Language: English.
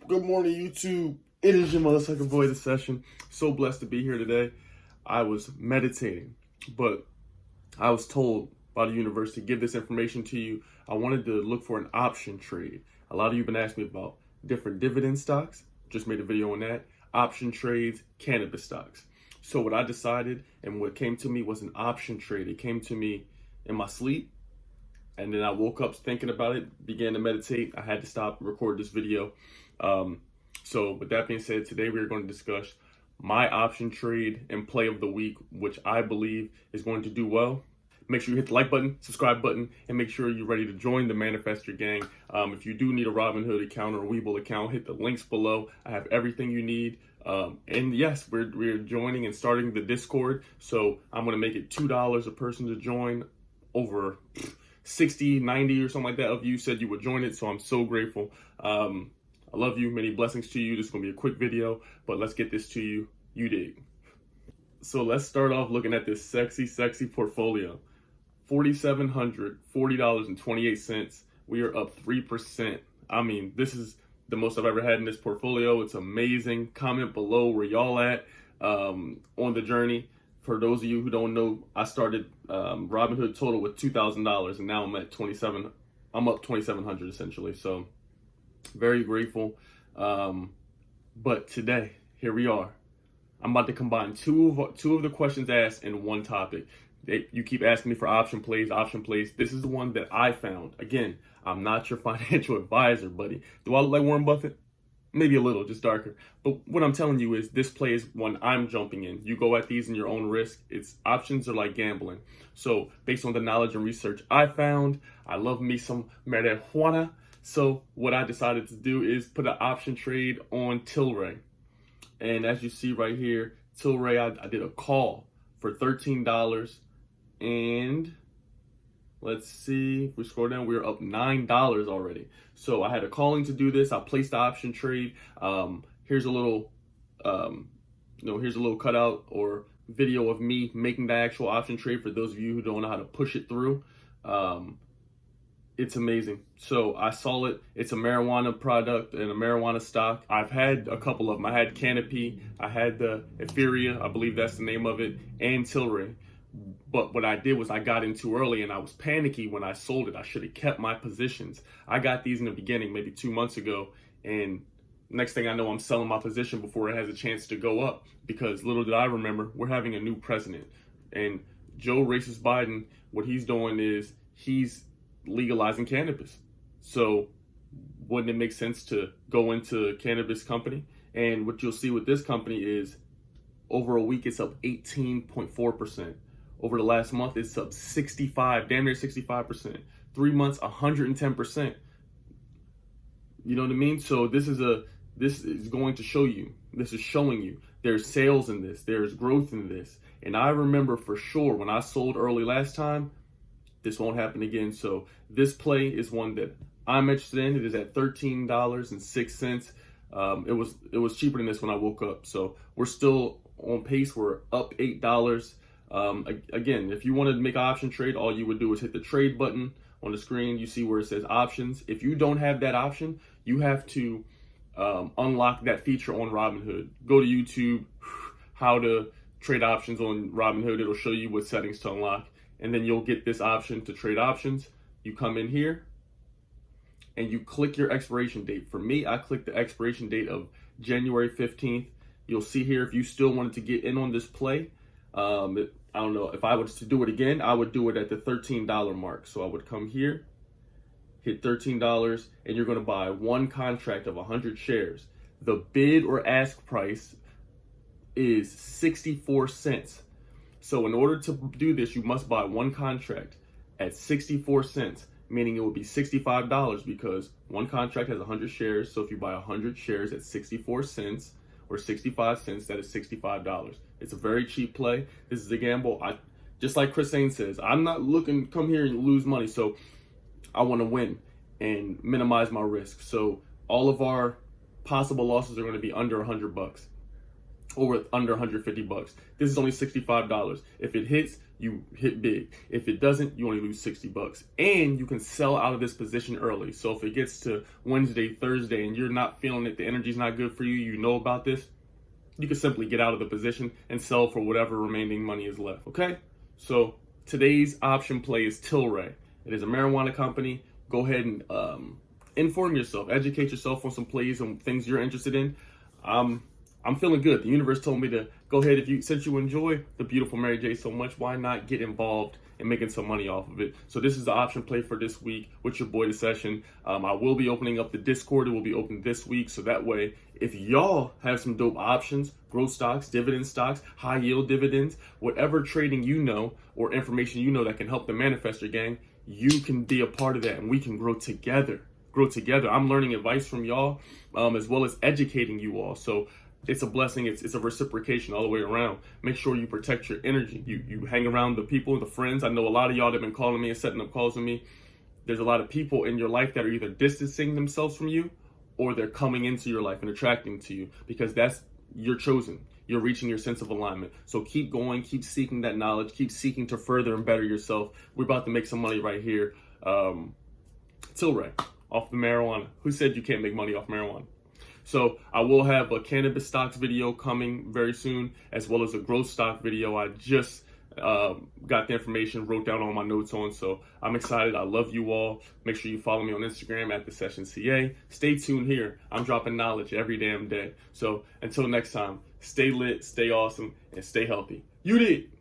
Good morning, YouTube. It is your motherfucking boy, The Session. So blessed to be here today. I was meditating, but I was told by the universe to give this information to you. I wanted to look for an option trade. A lot of you have been asking me about different dividend stocks. Just made a video on that. Option trades, cannabis stocks. So what I decided and what came to me was an option trade. It came to me in my sleep. And then I woke up thinking about it, began to meditate. I had to stop and record this video. So with that being said, today we're going to discuss my option trade and play of the week, which I believe is going to do well. Make sure you hit the like button, subscribe button, and make sure you're ready to join the Manifestor gang. If you do need a Robinhood account or a WeBull account, hit the links below. I have everything you need. And yes, we're joining and starting the Discord. So I'm going to make it $2 a person to join. Over 60, 90 or something like that of you said you would join it. So I'm so grateful. I love you. Many blessings to you. This is going to be a quick video, but let's get this to you. You dig. So let's start off looking at this sexy portfolio. $4,740.28. We are up 3%. I mean, this is the most I've ever had in this portfolio. It's amazing. Comment below where y'all at on the journey. For those of you who don't know, I started Robinhood total with $2,000, and now I'm at 27. I'm up 2,700 essentially. So very grateful. But today, here we are. I'm about to combine two of the questions asked in one topic. You keep asking me for option plays. This is the one that I found. Again, I'm not your financial advisor, buddy. Do I look like Warren Buffett? Maybe a little, just darker. But what I'm telling you is this play is one I'm jumping in. You go at these in your own risk. Options are like gambling. So based on the knowledge and research I found, I love me some marijuana. So what I decided to do is put an option trade on TLRY. And as you see right here, TLRY, I did a call for $13. And let's see, if we scroll down, we're up $9 already. So I had a calling to do this. I placed the option trade. Here's a little, here's a little cutout or video of me making the actual option trade for those of you who don't know how to push it through. It's amazing. So I saw it. It's a marijuana product and a marijuana stock. I've had a couple of them. I had Cannabis. I had the 𝙎𝙤𝙬, I believe that's the name of it, and TLRY. But what I did was I got in too early and I was panicky when I sold it. I should have kept my positions. I got these in the beginning, maybe 2 months ago. And next thing I know, I'm selling my position before it has a chance to go up. Because little did I remember, we're having a new president. And Joe Racist Biden, what he's doing is he's legalizing cannabis. So wouldn't it make sense to go into a cannabis company? And what you'll see with this company is over a week, it's up 18.4%. Over the last month, it's up 65, damn near 65%. 3 months, 110%. You know what I mean? So this is going to show you, this is showing you there's sales in this, there's growth in this. And I remember for sure when I sold early last time, this won't happen again. So this play is one that I'm interested in. It is at $13.06. It was cheaper than this when I woke up. So we're still on pace. We're up $8. Again, if you want to make an option trade, all you would do is hit the trade button on the screen. You see where it says options. If you don't have that option, you have to unlock that feature on Robinhood. Go to YouTube, how to trade options on Robinhood. It'll show you what settings to unlock. And then you'll get this option to trade options. You come in here and you click your expiration date. For me, I clicked the expiration date of January 15th. You'll see here if you still wanted to get in on this play. I don't know, if I was to do it again, I would do it at the $13 mark. So I would come here, hit $13, and you're going to buy one contract of 100 shares. The bid or ask price is 64 cents. So in order to do this, you must buy one contract at 64 cents, meaning it would be $65 because one contract has 100 shares. So if you buy 100 shares at 64 cents or 65 cents, that is $65. It's a very cheap play. This is a gamble. Just like Chris Sain says, I'm not looking to come here and lose money. So I want to win and minimize my risk. So all of our possible losses are going to be under $100. or worth under 150 bucks. This is only $65. If it hits, you hit big. If it doesn't, you only lose 60 bucks. And you can sell out of this position early. So if it gets to Wednesday, Thursday, and you're not feeling it, the energy's not good for you, you know about this, you can simply get out of the position and sell for whatever remaining money is left, okay? So today's option play is Tilray. It is a marijuana company. Go ahead and inform yourself, educate yourself on some plays and things you're interested in. I'm feeling good. The universe told me to go ahead. Since you enjoy the beautiful Mary J so much, why not get involved in making some money off of it? So this is the option play for this week with your boy, The Session. I will be opening up the Discord. It will be open this week. So that way, if y'all have some dope options, growth stocks, dividend stocks, high yield dividends, whatever trading you know or information you know that can help the Manifestor Gang, you can be a part of that and we can grow together. I'm learning advice from y'all as well as educating you all. So it's a blessing. It's a reciprocation all the way around. Make sure you protect your energy. You hang around the people, the friends. I know a lot of y'all that have been calling me and setting up calls with me. There's a lot of people in your life that are either distancing themselves from you or they're coming into your life and attracting to you because you're chosen. You're reaching your sense of alignment. So keep going, keep seeking that knowledge, keep seeking to further and better yourself. We're about to make some money right here. Tilray, off the marijuana. Who said you can't make money off marijuana? So I will have a cannabis stocks video coming very soon, as well as a growth stock video. I just got the information, wrote down all my notes on. So I'm excited. I love you all. Make sure you follow me on Instagram at @thesessionCA. Stay tuned here. I'm dropping knowledge every damn day. So until next time, stay lit, stay awesome, and stay healthy. You did.